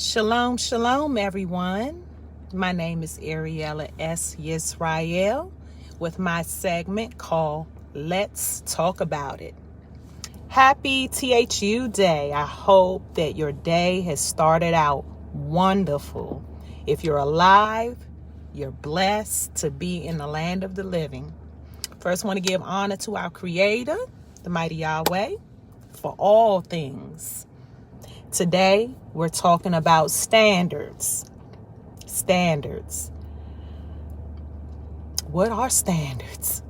Shalom, shalom, everyone. My name is Ariella S. Yisrael with my segment called Let's Talk About It. Happy THU Day. I hope that your day has started out wonderful. If you're alive, you're blessed to be in the land of the living. First, I want to give honor to our Creator, the mighty Yahweh, for all things. Today, we're talking about standards. Standards. What are standards?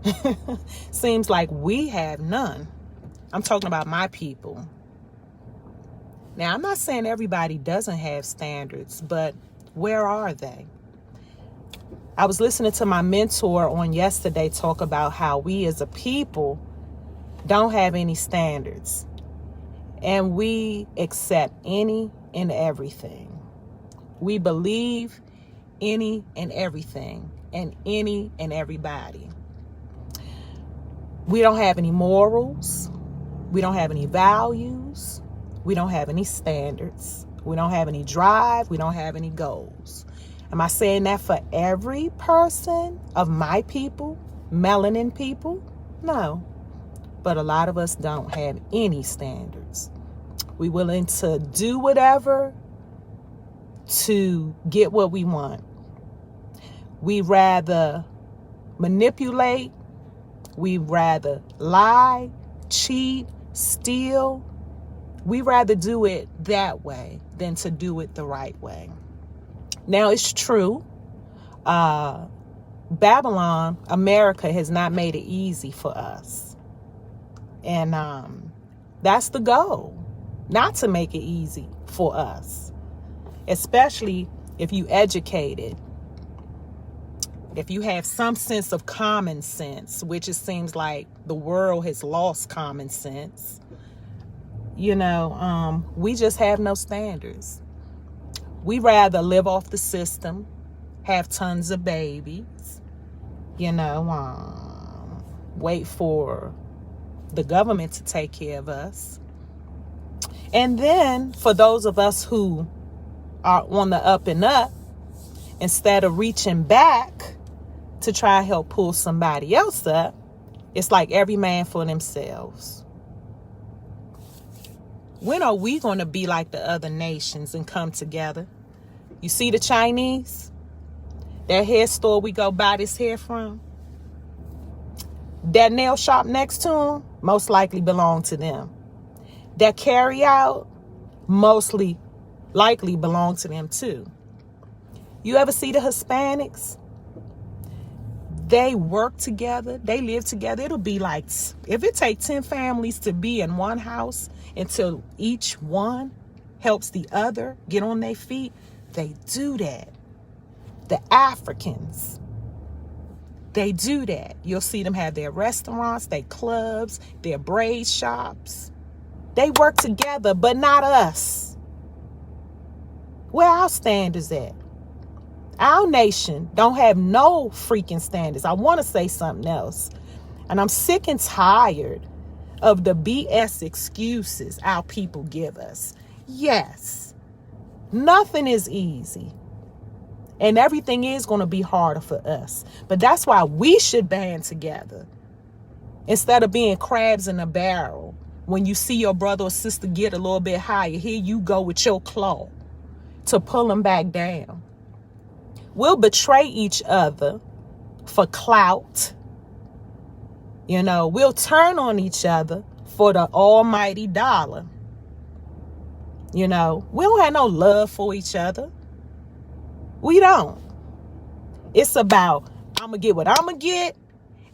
Seems like we have none. I'm talking about my people. Now, I'm not saying everybody doesn't have standards, but where are they? I was listening to my mentor on yesterday talk about how we as a people don't have any standards. And we accept any and everything. We believe any and everything and any and everybody. We don't have any morals. We don't have any values. We don't have any standards. We don't have any drive. We don't have any goals. Am I saying that for every person of my people, melanin people? No. But a lot of us don't have any standards. We're willing to do whatever to get what we want. We rather manipulate. We rather lie, cheat, steal. We rather do it that way than to do it the right way. Now, it's true. Babylon, America, has not made it easy for us. And that's the goal, not to make it easy for us, especially if you educated, if you have some sense of common sense, which it seems like the world has lost common sense. We just have no standards. We rather live off the system, have tons of babies, wait for the government to take care of us. And then for those of us who are on the up and up, instead of reaching back to try to help pull somebody else up, it's like every man for themselves. When are we going to be like the other nations and come together? You see the Chinese? That hair store we go buy this hair from? That nail shop next to them most likely belong to them. That carry out mostly likely belong to them too. You ever see the Hispanics? They work together. They live together. It'll be like, if it takes 10 families to be in one house until each one helps the other get on their feet, they do that. The Africans, they do that. You'll see them have their restaurants, their clubs, their braid shops. They work together, but not us. Where our standards at? Our nation don't have no freaking standards. I want to say something else. And I'm sick and tired of the BS excuses our people give us. Yes, nothing is easy. And everything is going to be harder for us. But that's why we should band together. Instead of being crabs in a barrel. When you see your brother or sister get a little bit higher, here you go with your claw to pull them back down. We'll betray each other for clout. We'll turn on each other for the almighty dollar. We don't have no love for each other. We don't. It's about, I'm going to get what I'm going to get.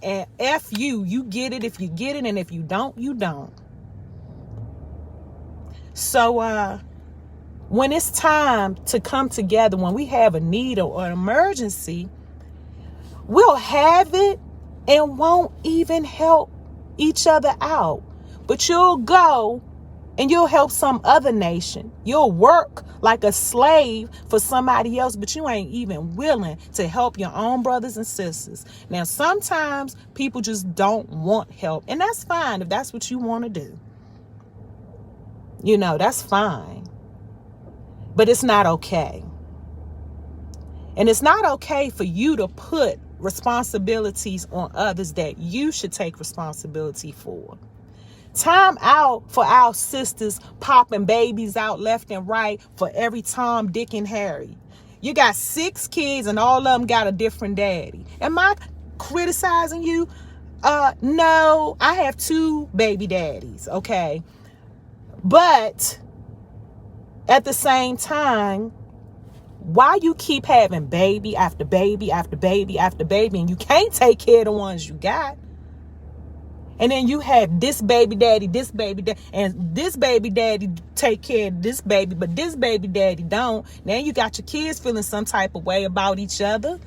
And F you. You get it if you get it. And if you don't, you don't. So when it's time to come together, when we have a need or an emergency, we'll have it and won't even help each other out. But you'll go and you'll help some other nation. You'll work like a slave for somebody else, but you ain't even willing to help your own brothers and sisters. Now, sometimes people just don't want help, and that's fine if that's what you want to do. That's fine. But it's not okay. And it's not okay for you to put responsibilities on others that you should take responsibility for. Time out for our sisters popping babies out left and right for every Tom, Dick, and Harry. You got 6 kids and all of them got a different daddy. Am I criticizing you? No, I have 2 baby daddies, okay? But at the same time, why you keep having baby after baby after baby after baby and you can't take care of the ones you got? And then you have this baby daddy, and this baby daddy take care of this baby, but this baby daddy don't. Now you got your kids feeling some type of way about each other.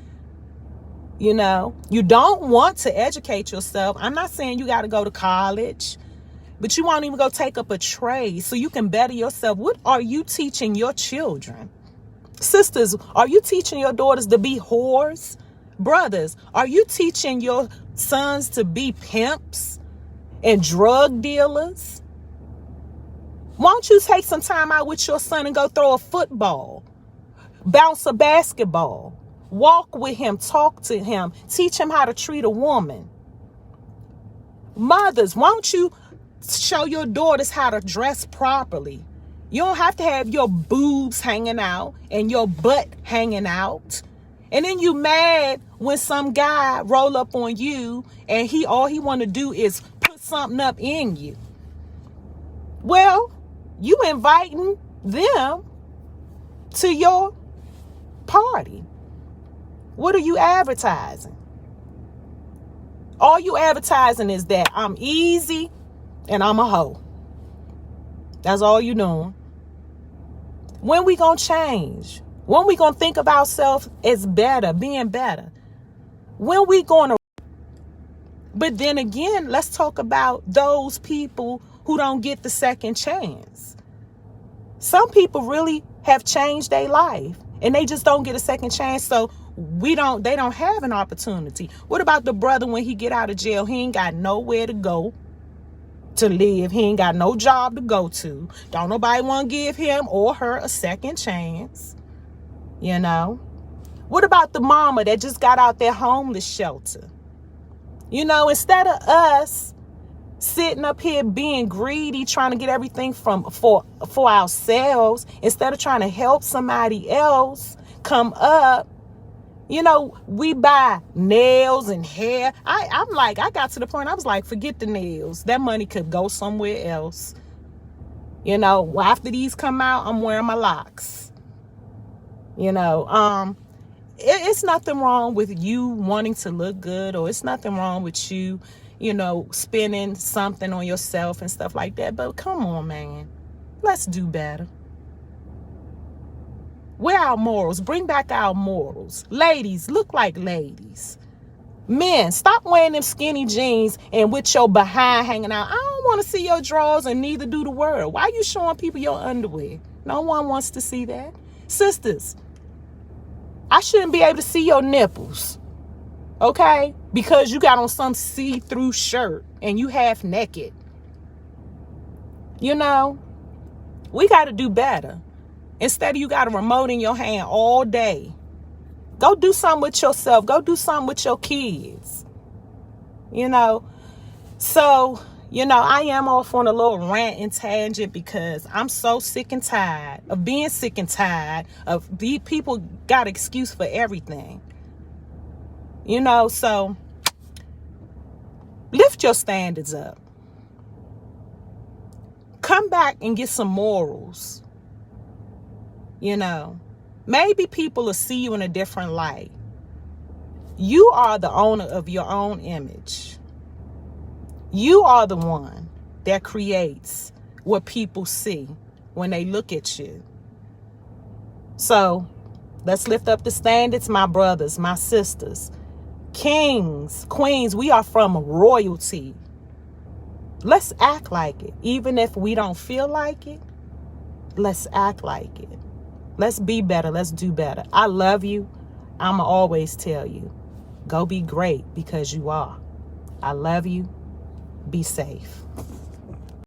You know, you don't want to educate yourself. I'm not saying you got to go to college, but you won't even go take up a trade so you can better yourself. What are you teaching your children? Sisters, are you teaching your daughters to be whores? Brothers, are you teaching your sons to be pimps and drug dealers? Won't you take some time out with your son and go throw a football, bounce a basketball, walk with him, talk to him, teach him how to treat a woman? Mothers, won't you show your daughters how to dress properly? You don't have to have your boobs hanging out and your butt hanging out. And then you mad when some guy roll up on you and all he want to do is put something up in you. Well, you inviting them to your party. What are you advertising? All you advertising is that I'm easy and I'm a hoe. That's all you doing. When we gonna change? When we gonna think of ourselves as better, being better? When we gonna? But then again, let's talk about those people who don't get the second chance. Some people really have changed their life and they just don't get a second chance. So they don't have an opportunity. What about the brother when he get out of jail? He ain't got nowhere to go to live. He ain't got no job to go to. Don't nobody want to give him or her a second chance. You know? What about the mama that just got out their homeless shelter? You know, instead of us sitting up here being greedy, trying to get everything for ourselves, instead of trying to help somebody else come up, you know, we buy nails and hair. I got to the point, I was like, forget the nails. That money could go somewhere else. You know, after these come out, I'm wearing my locks. You know, it's nothing wrong with you wanting to look good, or it's nothing wrong with you, you know, spending something on yourself and stuff like that. But come on, man, let's do better. Where are our morals? Bring back our morals. Ladies, look like ladies. Men, stop wearing them skinny jeans and with your behind hanging out. I don't want to see your drawers, and neither do the world. Why are you showing people your underwear? No one wants to see that. Sisters, I shouldn't be able to see your nipples, okay? Because you got on some see-through shirt and you half naked. You know, we got to do better. Instead of you got a remote in your hand all day, go do something with yourself. Go do something with your kids. You know, so, you know, I am off on a little rant and tangent because I'm so sick and tired of being sick and tired of these people got excuse for everything. You know, so lift your standards up. Come back and get some morals. You know, maybe people will see you in a different light. You are the owner of your own image. You are the one that creates what people see when they look at you. So let's lift up the standards, my brothers, my sisters, kings, queens. We are from royalty. Let's act like it. Even if we don't feel like it, let's act like it. Let's be better. Let's do better. I love you. I'ma always tell you, go be great because you are. I love you. Be safe.